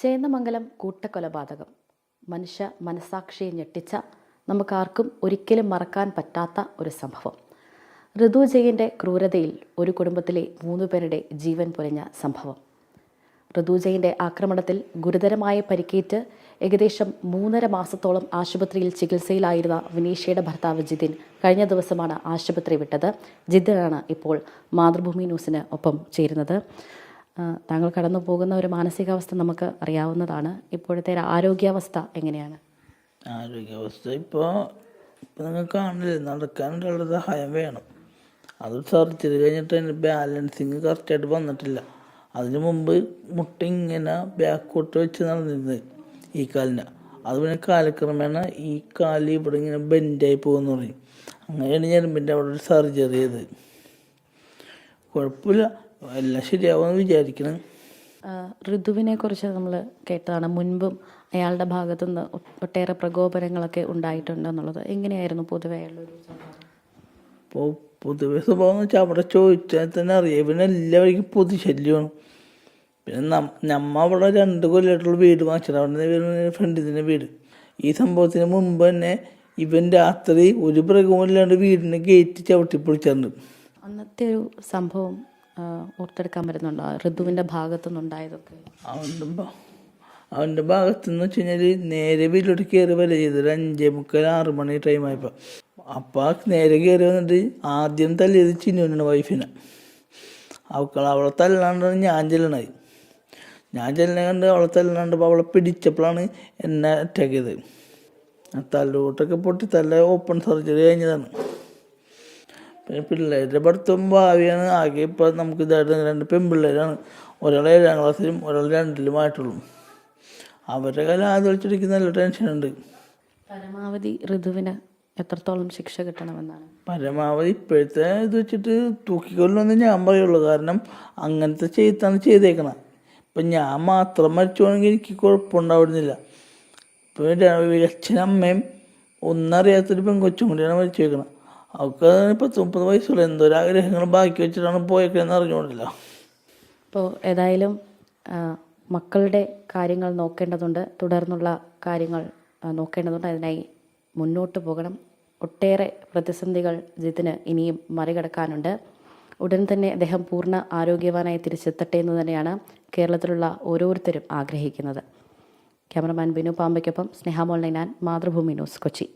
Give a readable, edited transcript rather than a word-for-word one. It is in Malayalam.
ചേന്നമംഗലം കൂട്ടക്കൊലപാതകം മനുഷ്യ മനസാക്ഷിയെ ഞെട്ടിച്ച നമുക്കാർക്കും ഒരിക്കലും മറക്കാൻ പറ്റാത്ത ഒരു സംഭവം. ഋതു ജയൻ്റെ ക്രൂരതയിൽ ഒരു കുടുംബത്തിലെ 3 പേരുടെ ജീവൻ പൊലിഞ്ഞ സംഭവം. ഋതു ജയൻ്റെ ആക്രമണത്തിൽ ഗുരുതരമായ പരിക്കേറ്റ് ഏകദേശം 3.5 മാസത്തോളം ആശുപത്രിയിൽ ചികിത്സയിലായിരുന്ന വിനീഷയുടെ ഭർത്താവ് ജിതിൻ കഴിഞ്ഞ ദിവസമാണ് ആശുപത്രി വിട്ടത്. ജിതിനാണ് ഇപ്പോൾ മാതൃഭൂമി ന്യൂസിന് ഒപ്പം ചേരുന്നത്. താങ്കൾ കടന്നു പോകുന്ന ഒരു മാനസികാവസ്ഥ നമുക്ക് അറിയാവുന്നതാണ്. ഇപ്പോഴത്തെ ആരോഗ്യാവസ്ഥ എങ്ങനെയാണ്? ആരോഗ്യാവസ്ഥ ഇപ്പോൾ നിങ്ങൾ കാണില്ലേ, നടക്കാനുള്ള സഹായം വേണം. അത് സർജറി കഴിഞ്ഞിട്ട് അതിൻ്റെ ബാലൻസിങ് കറക്റ്റായിട്ട് വന്നിട്ടില്ല. അതിന് മുമ്പ് മുട്ട ഇങ്ങനെ ബാക്കോട്ട് വെച്ച് നടന്നിരുന്നത് ഈ കാലിന്. അത് പിന്നെ കാലക്രമേണ ഈ കാല് ഇവിടെ ഇങ്ങനെ ബെൻഡായി പോകുമെന്ന് പറയും. അങ്ങനെയാണ് ഞരമ്പിൻ്റെ അവിടെ ഒരു സർജറി ചെയ്തത്. കുഴപ്പമില്ല, എല്ലാം ശരിയാവുമെന്ന് വിചാരിക്കണം. ഋതുവിനെ കുറിച്ച് നമ്മൾ കേട്ടതാണ്. മുൻപും അയാളുടെ ഭാഗത്തുനിന്ന് ഒട്ടേറെ പ്രകോപനങ്ങളൊക്കെ ഉണ്ടായിട്ടുണ്ടെന്നുള്ളത് എങ്ങനെയായിരുന്നു പൊതുവേ ഉള്ളൊരു? ഇപ്പോൾ പൊതുവെ സ്വഭാവം എന്ന് വെച്ചാൽ അവിടെ ചോദിച്ചാൽ തന്നെ അറിയാം, ഇവന് എല്ലാവർക്കും പൊതുശല്യമാണ്. പിന്നെ നമ്മ അവിടെ 2 കൊല്ലമായിട്ടുള്ള വീട് വാങ്ങിച്ചത്, അവിടെ ഫ്രണ്ടിൻ്റെ വീട്. ഈ സംഭവത്തിന് മുമ്പ് തന്നെ ഇവൻ രാത്രി ഒരു പ്രകോപനമില്ലാണ്ട് വീടിന് ഗേറ്റ് ചവിട്ടിപ്പൊളിച്ചിട്ടുണ്ട്. അന്നത്തെ ഒരു സംഭവം ഓർത്തെടുക്കാൻ പറ്റുന്നുണ്ടോ, ഋതുവിൻ്റെ ഭാഗത്തുനിന്നുണ്ടായതൊക്കെ? അവൻ്റെ ഭാഗത്തുനിന്ന് വെച്ച് കഴിഞ്ഞാൽ നേരെ വീട്ടിലോട്ട് കയറി വരെ ചെയ്തത് 5:45 6 മണി ടൈമായപ്പോൾ. അപ്പോൾ നേരെ കയറി വന്നിട്ട് ആദ്യം തല്ലിയത് ചിന്നുവിനാണ്, വൈഫിനെ. അവളെ തല്ലാണ്ടാണ് ഞാൻ ചെല്ലണത്. ഞാൻ ചെല്ലണ കണ്ട് അവളെ തല്ലാണ്ടപ്പോൾ അവളെ പിടിച്ചപ്പോഴാണ് എന്നെ അറ്റാക്ക് ചെയ്തത്. തല്ലോട്ടൊക്കെ പൊട്ടി തല്ല ഓപ്പൺ സർജറി കഴിഞ്ഞതാണ്. പിന്നെ പിള്ളേരുടെ പഠിത്തം ഭാവിയാണ് ആകെ. ഇപ്പോൾ നമുക്ക് ഇതായിട്ട് 2 പെൺപിള്ളേരാണ്. ഒരാൾ 7ാം ക്ലാസ്സിലും ഒരാൾ 2ലും ആയിട്ടുള്ളൂ. അവരുടെ കാലം ആലോചിച്ചിരിക്കുന്ന നല്ല ടെൻഷനുണ്ട്. പരമാവധി ഋതുവിന് എത്രത്തോളം ശിക്ഷ കിട്ടണമെന്നാണ്? പരമാവധി ഇപ്പോഴത്തെ ഇത് വെച്ചിട്ട് തൂക്കിക്കൊല്ലുമെന്ന് ഞാൻ പറയുള്ളൂ. കാരണം അങ്ങനത്തെ ചെയ്താണ് ചെയ്തേക്കണം. ഇപ്പം ഞാൻ മാത്രം മരിച്ചുപോകണമെങ്കിൽ എനിക്ക് കുഴപ്പമുണ്ടാവുന്നില്ല. ഇപ്പോൾ അച്ഛനമ്മയും ഒന്നറിയാത്തൊരു പെൺകൊച്ചും കൂടിയാണ് മരിച്ചു വെക്കണം. അവർക്ക് 10-30 വയസ്സുള്ള എന്തോരാഗ്രഹങ്ങൾ ബാക്കി വെച്ചിട്ടാണ് പോയേക്കെന്ന് അറിഞ്ഞുകൊണ്ടില്ല. ഇപ്പോൾ ഏതായാലും മക്കളുടെ കാര്യങ്ങൾ നോക്കേണ്ടതുണ്ട്, തുടർന്നുള്ള കാര്യങ്ങൾ നോക്കേണ്ടതുണ്ട്. അതിനായി മുന്നോട്ട് പോകണം. ഒട്ടേറെ പ്രതിസന്ധികൾ ജിതിന് ഇനിയും മറികടക്കാനുണ്ട്. ഉടൻ തന്നെ അദ്ദേഹം പൂർണ്ണ ആരോഗ്യവാനായി തിരിച്ചെത്തട്ടെ എന്ന് തന്നെയാണ് കേരളത്തിലുള്ള ഓരോരുത്തരും ആഗ്രഹിക്കുന്നത്. ക്യാമറമാൻ ബിനു പാമ്പയ്ക്കൊപ്പം സ്നേഹ മോൾ നൈനാൻ, മാതൃഭൂമി ന്യൂസ്, കൊച്ചി.